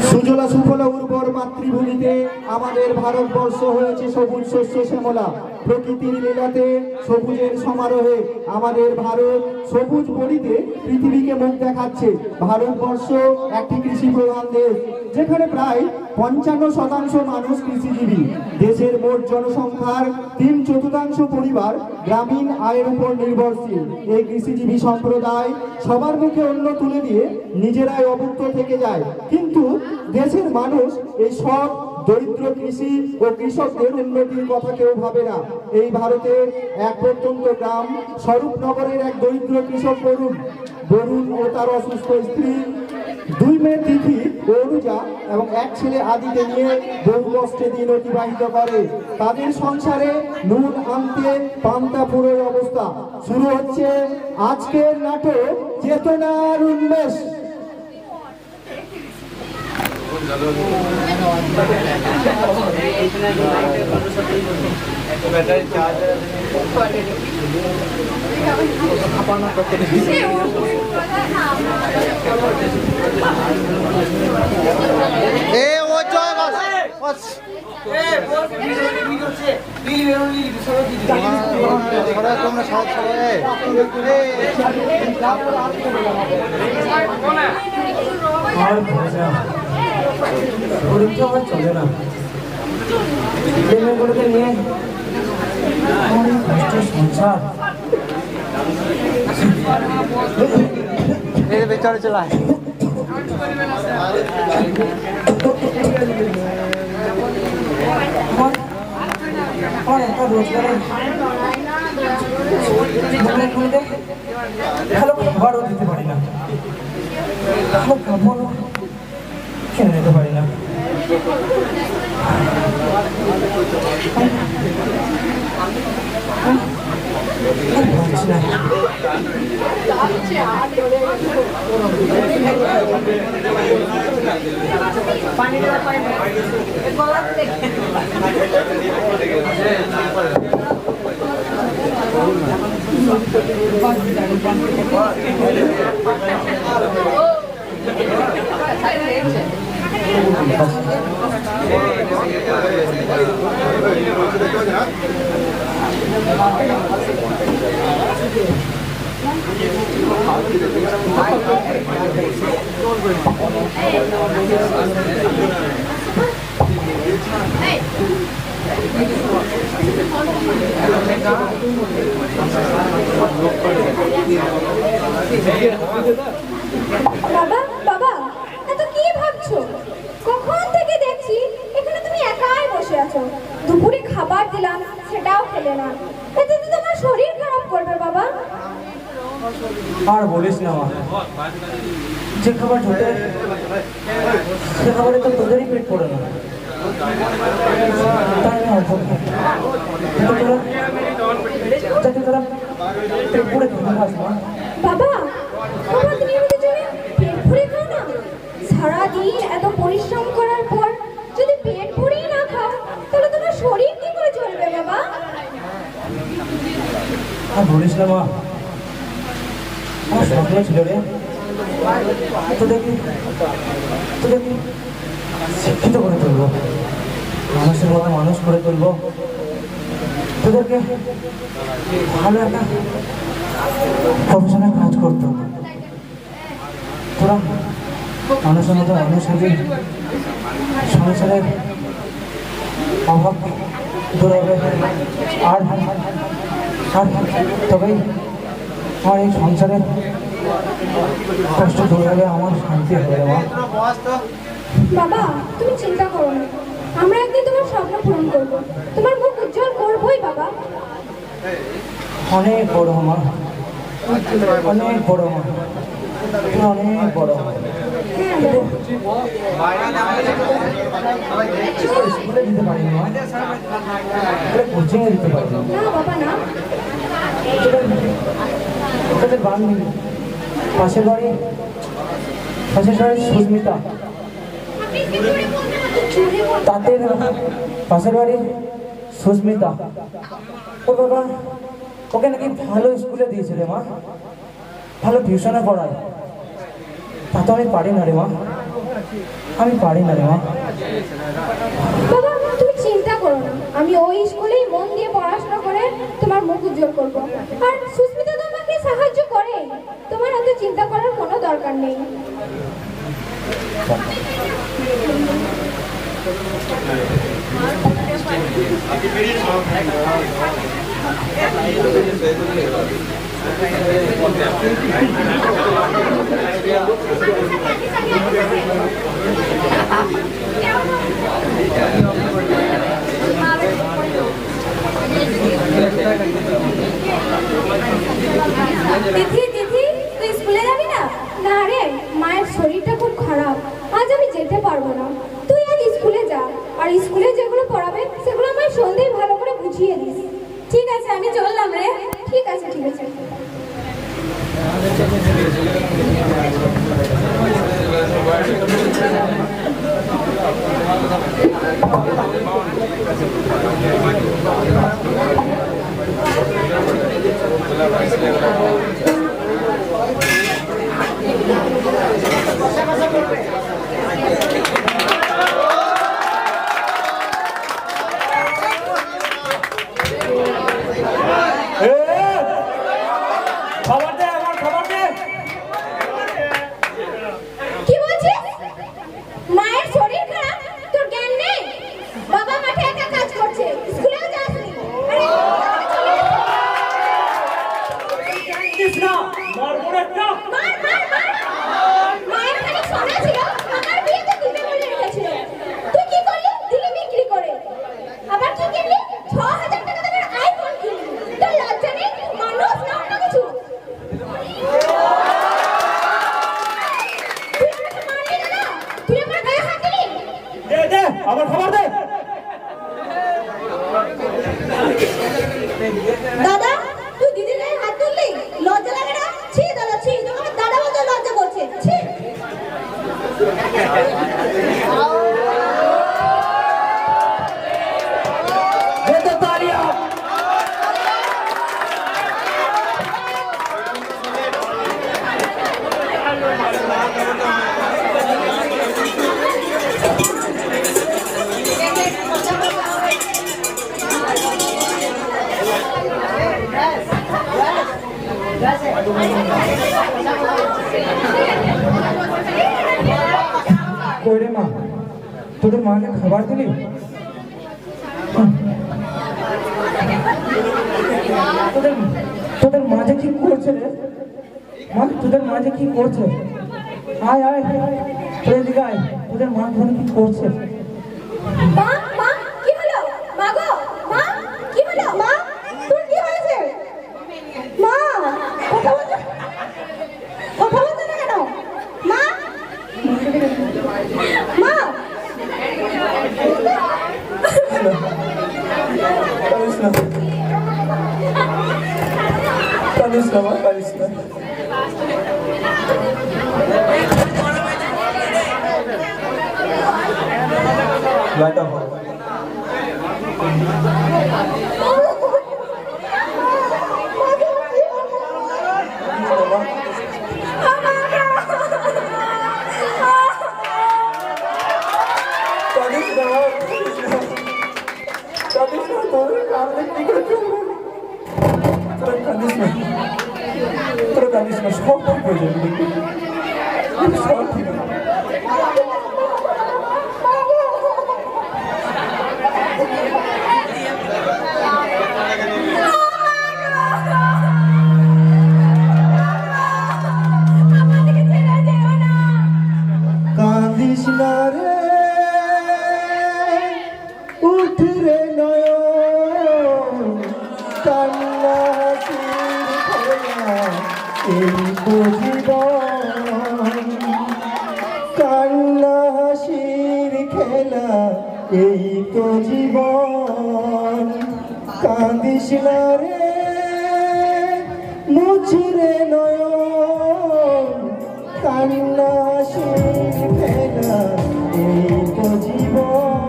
সুজলা সুফলা উর্বর মাতৃভূমিতে আমাদের ভারতবর্ষ হয়েছে সবুজ শস্য শ্যামলা। প্রকৃতির লীলাতে সবুজের সমারোহে আমাদের ভারত সবুজ বড়িতে পৃথিবীকে মুখ দেখাচ্ছে। ভারতবর্ষ একটি কৃষি প্রধান দেশ, যেখানে প্রায় ৫৫% মানুষ কৃষিজীবী। দেশের মোট জনসংখ্যার ৩/৪ পরিবার গ্রামীণ আয়ের উপর নির্ভরশীল। এই কৃষিজীবী সম্প্রদায় সবার মুখে অন্ন তুলে দিয়ে নিজেরাই অভুক্ত থেকে যায়, কিন্তু দেশের মানুষ এই সব দরিদ্র কৃষি ও কৃষকদের উন্নতির কথা কেউ ভাবে না। এই ভারতের এক প্রত্যন্ত গ্রাম স্বরূপনগরের এক দরিদ্র কৃষক বরুণ ও তার অসুস্থ স্ত্রী, 2 মেয়ে তিথি ও অনুজা এবং 1 ছেলে আদিকে নিয়ে বহু কষ্টে দিন অতিবাহিত করে। তাদের সংসারে নুন আনতে পান্তা পুরোর অবস্থা। শুরু হচ্ছে আজকের নাটক চেতনার উন্মেষ। পরীক্ষা আমার চলে না, মেয়েগুলোকে নিয়ে আমার কষ্টের সংসার বেচারে চালায়। আমার একটা রোজগারের ভালো খাবারও দিতে পারি না, ভালো কাপড়ও কিনে নিতে পারি না। বাবা বাবা, এত কি ভাবছো? কখন থেকে দেখছি এখানে তুমি একাই বসে আছো। দুপুরে খাবার দিলাম, সেটাও খেলে না। এতে তো তোমার শরীর খারাপ করবে বাবা। আর বলিস না মা, যে খাবার ঢোকে সে খাবারে তো তোদেরই পেট পড়ে না, তাই না? যাতে তোরা পেট পড়ে খেতে খাস না। বাবা বাবা, তুমি আমাদের জন্য পেট ভরে খাও না? সারাদিন এত পরিশ্রম করার পর যদি পেট ভরেই না খাও, তাহলে তোমার শরীর কি করে চলবে বাবা? আর বলিস না মা, আমার স্বপ্ন ছিল রে তোদেরকে শিক্ষিত করে তুলবো, মানুষের মতো মানুষ করে তুলবো, তোদেরকে ভালো একটা প্রফেশনাল কাজ করতো। তোরা মানুষের মতো মানুষ হবি, সংসারের অভাব দূর হবে, আর তবেই আমার এই সংসারের কষ্ট দূর হবে, আমার শান্তি হবে। বাবা তুমি চিন্তা করো না, আমরা একদিন তোমার স্বপ্ন পূরণ করবো, তোমার মুখ উজ্জ্বল করবোই বাবা। অনেক বড় মা, অনেক বড় মা, অনেক বড়। স্কুলে দিতে পারি না, কোচিংয়ে দিতে পারি না। বাবা না, তোদের বান্ধবী পাশের বাড়ির সুস্মিতা, তাতে পাশের বাড়ির সুস্মিতা, ও বাবা ওকে নাকি ভালো স্কুলে দিয়েছে রে মা, ভালো টিউশনে পড়ায়। তা তো আমি পারি না রে মা, আমি পারি না রে মা। বাবা তুমি চিন্তা করো না, আমি ওই স্কুলেই মন দিয়ে পড়াশোনা করে তোমার মুখ উজ্জ্বল করবো। আর সুস্মিতা তো আমাকে সাহায্য করে, তোমার অত চিন্তা করার কোনো দরকার নেই। তিথি তিথি তুই স্কুলে যাবি না? না রে, মায়ের শরীরটা খুব খারাপ, আজ আমি যেতে পারবো না। তুই আজ স্কুলে যা, আর স্কুলে যেগুলো পড়াবে সেগুলো আমায় সন্ধ্যেই ভালো করে বুঝিয়ে দিস। ঠিক আছে, আমি চললাম রে। ঠিক আছে ঠিক আছে। খবর দে, আমার খবর দে। কি বলছিস? মায়ের শরীর খারাপ, তোর জ্ঞান নেই? বাবা মাঠে একা কাজ করছে, স্কুলেও যাসনি। আরে কৃষ্ণা মারবো একটা। মার মার মার। মায়ের খালি সোনা ছিল, আমার বিয়েতে দিতে বলে রেখেছিল। তুই কি করলি? দিলি বিক্রি করে। আবার কি কিনলি? ৬,০০০ টাকা দামের আইফোন কিনলি। তোর লজ্জা নেই? মানুষ না অন্য কিছু। তুই আমাকে মারলি না? তুই আমার গায়ে হাত দিলি? দে দে, আমার খবর দে। দাদা তুই দিদির গায়ে হাত তুললি? লজ্জা লাগে না? ছি দাদা ছি, তোকে আমার দাদা বলতে লজ্জা করছে। ছি। দে দে তালিয়া। কই রে মা, তোদের মাকে খাবার দিলি? তোদের তোদের মাঝে কি করছে রে? মা তোদের মাঝে কি করছে? আয় আয়, তোর এদিকে আয়। তোদের মা ওখানে কি করছে? মা মা কি হলো? মা গো মা কি হলো? মা তোর কি হয়েছে? মা কথা বলছো, কথা বলছো না কেন? মা মা কালিস না, কালিস না মা, কালিস না। লাইটা হয়। কালিস না, কালিস না, কালিস না, তোর কাঁদলে কি করে চলবে? তোরা কাঁদিস না, তোরা কাঁদিস না, সব ঠিক হয়ে যাবে দেখবি। সব ঠিক হয়ে যাবে। কাঁদিস না রে, উঠ রে নয়ন, কান্না হাসির খেলা এই তো জীবন, কান্না হাসির খেলা এই তো জীবন। কাঁদিস না রে, মুছ রে নয়ন, কান্না হাসির খেলা এই তো জীবন।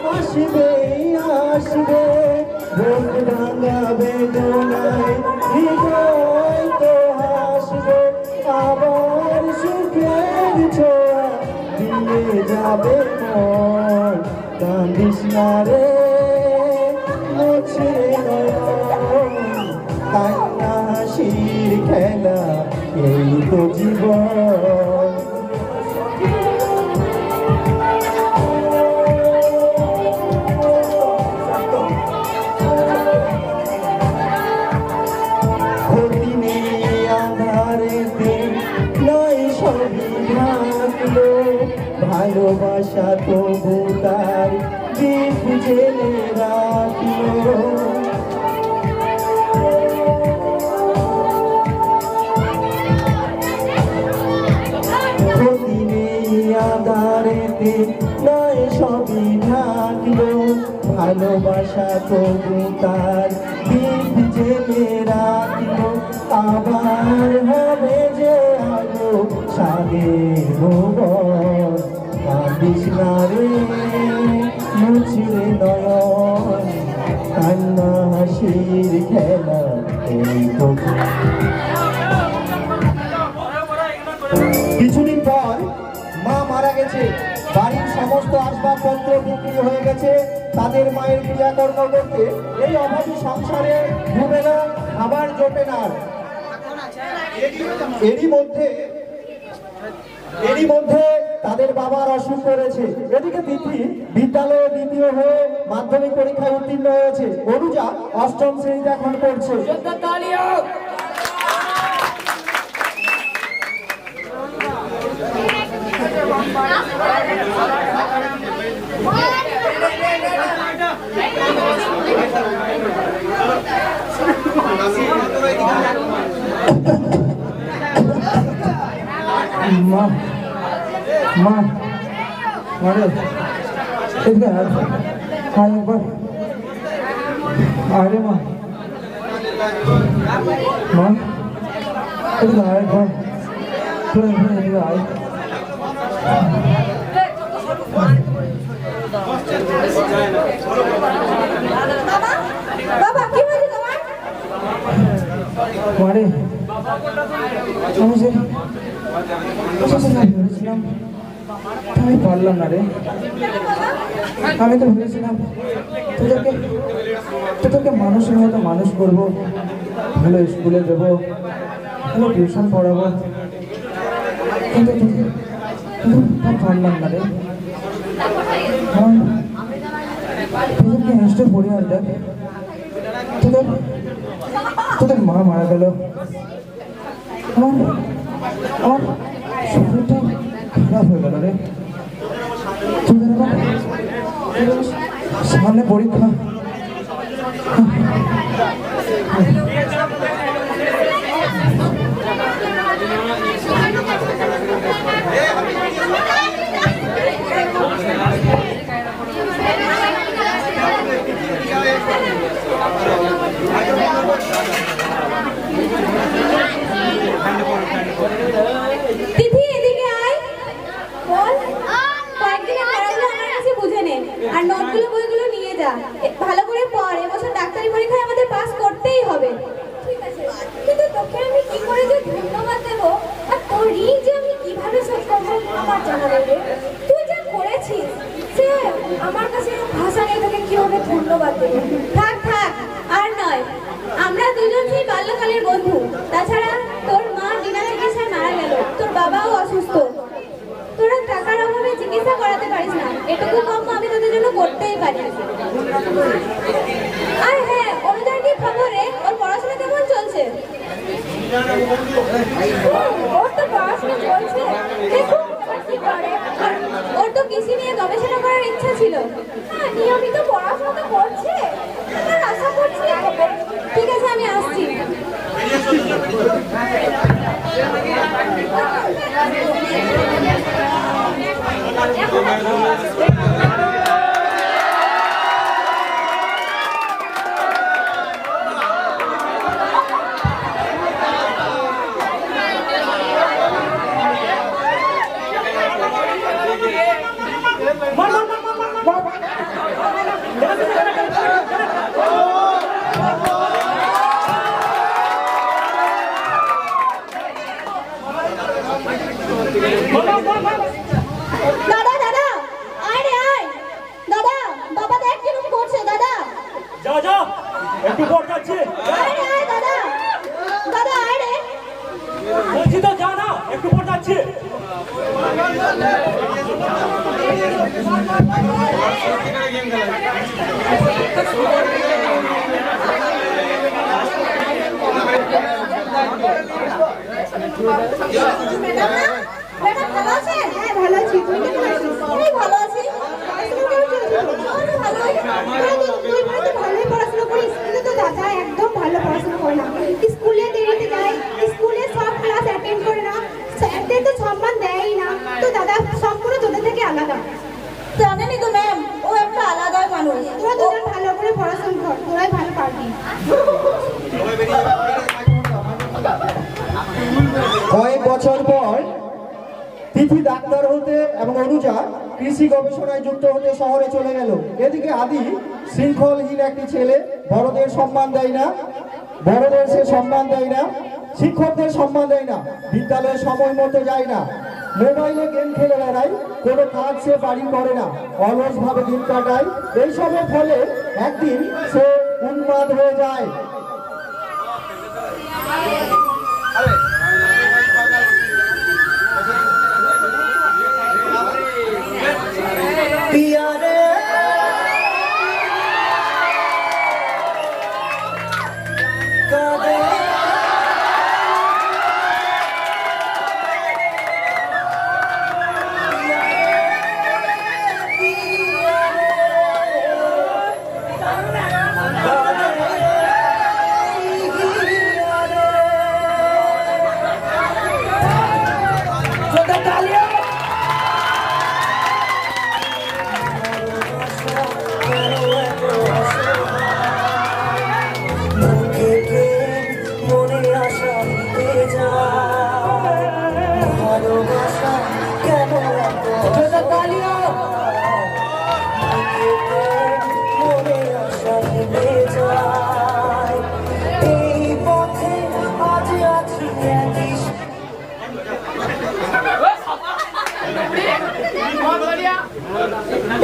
আসবে আসবে বুক ভাঙা বেদনায় হৃদয় তো হাসবে আবার সুখের ছোঁয়া দিয়ে যাবে মন কান্দিস না রে মুছে নয়ন কান্না হাসির খেলা এই তো জীবন ক্ষতি নেই আধারেতে নয় সবই ঢাকলো ভালোবাসা তবু তার দীপ জেলে রাখলো ক্ষতি নেই আধারেতে নয় সবই ঢাকলো ভালোবাসা তবু তার দীপ জেলে রাখলো আবার হবে যে আলো সাগে ভুবন কাঁদিস না রে মুছলে নয়ন কান্না হাসির খেলা এই তো কিছুদিন পর মা মারা গেছে বাড়ির সমস্ত আসবাবপত্র বিক্রি হয়ে গেছে তাদের মায়ের ক্রিয়াকর্ম করতে এই অভাবী সংসারে ডুবে না খাবার জোটে না এরই মধ্যে তাদের বাবার অসুখ করেছে এদিকে তিথি বিদ্যালয়ে দ্বিতীয় হয়ে মাধ্যমিক পরীক্ষায় উত্তীর্ণ হয়েছে অনুজা অষ্টম শ্রেণীতে এখন পড়ছে মা মা আরে এদিকে আয় একবার আরে মা মা এদিকে আয় একবার এদিকে আয় বাবা কি হয়েছে তোমার? মারে আমি যে ভেবেছিলাম আমি পারলাম না রে আমি তো ভেবেছিলাম তোদেরকে মানুষের মতো মানুষ করবো ভালো স্কুলে দেবো ভালো টিউশন পড়াবো কিন্তু পারলাম না রে তোদেরকে নষ্ট পরিবার দেখ তোদের মা মারা গেল আমার শরীরটা খারাপ হয়ে গেল রে তোদের সামনে পরীক্ষা তিথি এদিকে আয় বল কয়েকদিনের পড়াগুলো আমার কাছে বুঝে নে আর নোটগুলো বইগুলো নিয়ে যা ভালো করে পড় এবছর ডাক্তারি পরীক্ষায় আমাদের পাস করতেই হবে ঠিক আছে কিন্তু তোকে আমি কি করে যে ধন্যবাদ দেব আর তোর ঋণ যে আমি কিভাবে শোধ করবো আমার জানা নেই রে। তুই যা করেছিস সে আমার কাছে ভাষা নেই তোকে কিভাবে ধন্যবাদ দেব থাক থাক আর নয় আমরা দুজন সেই বাল্যকালের বন্ধু তাছাড়া তোর মা বিনা চিকিৎসায় মারা গেল তোর বাবাও অসুস্থ তোরা টাকার অভাবে চিকিৎসা করাতে পারিস না এটুকু কম আমি তোদের জন্য করতেই পারি আর হ্যাঁ অনুদার কি খবর রে ওর পড়াশোনা কেমন চলছে ওর তো পড়াশোনা চলছে দেখুন কি করে ওর তো কৃষি নিয়ে গবেষণা করার ইচ্ছা ছিল হ্যাঁ নিয়মিত পড়াশোনা তো করছে আর আশা করছি হবে ঠিক আছে আমি আসছি দাদা দাদা আয় রে আয় দাদা বাবা দেখ কিরকম করছে দাদা যা যা একটু পর যাচ্ছে আয় রে আয় দাদা দাদা আয় রে বলছি তো যা না একটু পর যাচ্ছে ম্যাডাম না ম্যাডাম ভালো আছেন হ্যাঁ ভালো আছি তুই কেমন আছিস আমি ভালো আছি ভালোই পড়াশোনা করিস কিন্তু তো দাদা একদম ভালো পড়াশোনা করে না স্কুলে দেরিতে যায় স্কুলে সব ক্লাস অ্যাটেন্ড করে না স্যারদের তো সম্মান দেয়ই না তো দাদা সম্পূর্ণ তোদের থেকে আলাদা জানেনই তো ম্যাম ও একটা আলাদা মানুষ তোরা দুজন ভালো করে পড়াশোনা কর তোরাই ভালো পারবি কয়েক বছর পর তিথি ডাক্তার হতে এবং অনুজা কৃষি গবেষণায় যুক্ত হতে শহরে চলে গেল। এদিকে আদি শৃঙ্খলহীন একটি ছেলে, বড়দের সম্মান দেয় না, বড়দের সে সম্মান দেয় না, শিক্ষকদের সম্মান দেয় না, বিদ্যালয়ে সময় মতো যায় না, মোবাইলে গেম খেলে বেড়ায়, কোনো কাজ সে বাড়ি করে না, অলস ভাবে দিন কাটায়। এইসবের ফলে একদিন সে উন্মাদ হয়ে যায়।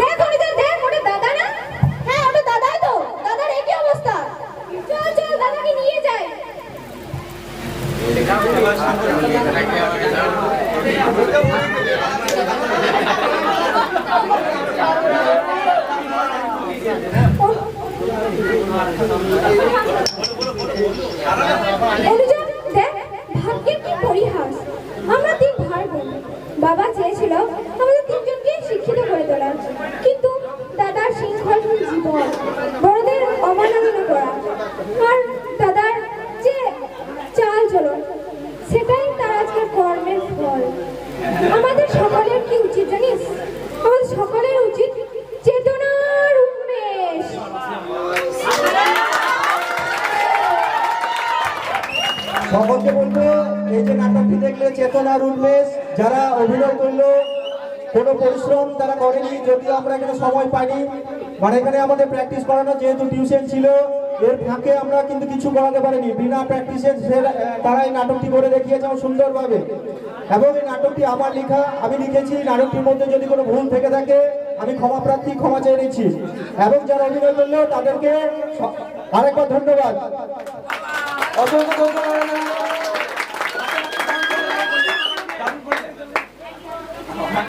দেখ ওটা দেখ ওটা দাদা না হ্যাঁ ওটা দাদাই তো দাদার একই অবস্থা চল চল দাদাকে নিয়ে যাই অনুজা দেখ ভাগ্যের কি পরিহাস আমরা তিন ভাই বোন বাবা চেয়েছিল আমাদের তিনজনকে শিক্ষিত করে তোলা কিন্তু দাদার শৃঙ্খলহীন জীবন বড়দের অবমাননা করা আর দাদার যে চাল চলন সেটাই তার আজকের কর্মের ফল আমাদের সকলের কি উচিত জানিস আমাদের সকলের উচিত চেতনার উন্মেষ সকলকে বলবো এই যে নাটকটি দেখলে চেতনার উন্মেষ, যারা অভিনয় করলো কোনো পরিশ্রম তারা করেনি, যদিও আমরা এখানে সময় পাইনি, মানে এখানে আমাদের প্র্যাকটিস করানো যেহেতু টিউশন ছিল এর ফাঁকে আমরা কিন্তু কিছু করাতে পারিনি, বিনা প্র্যাকটিসে তারা এই নাটকটি করে দেখিয়েছে সুন্দরভাবে। এবং এই নাটকটি আমার লেখা, আমি লিখেছি, নাটকটির মধ্যে যদি কোনো ভুল থেকে থাকে আমি ক্ষমা প্রার্থী, ক্ষমা চেয়ে নিচ্ছি। এবং যারা অভিনয় করলো তাদেরকে আরেকবার ধন্যবাদ। অসংখ্য ধন্যবাদ।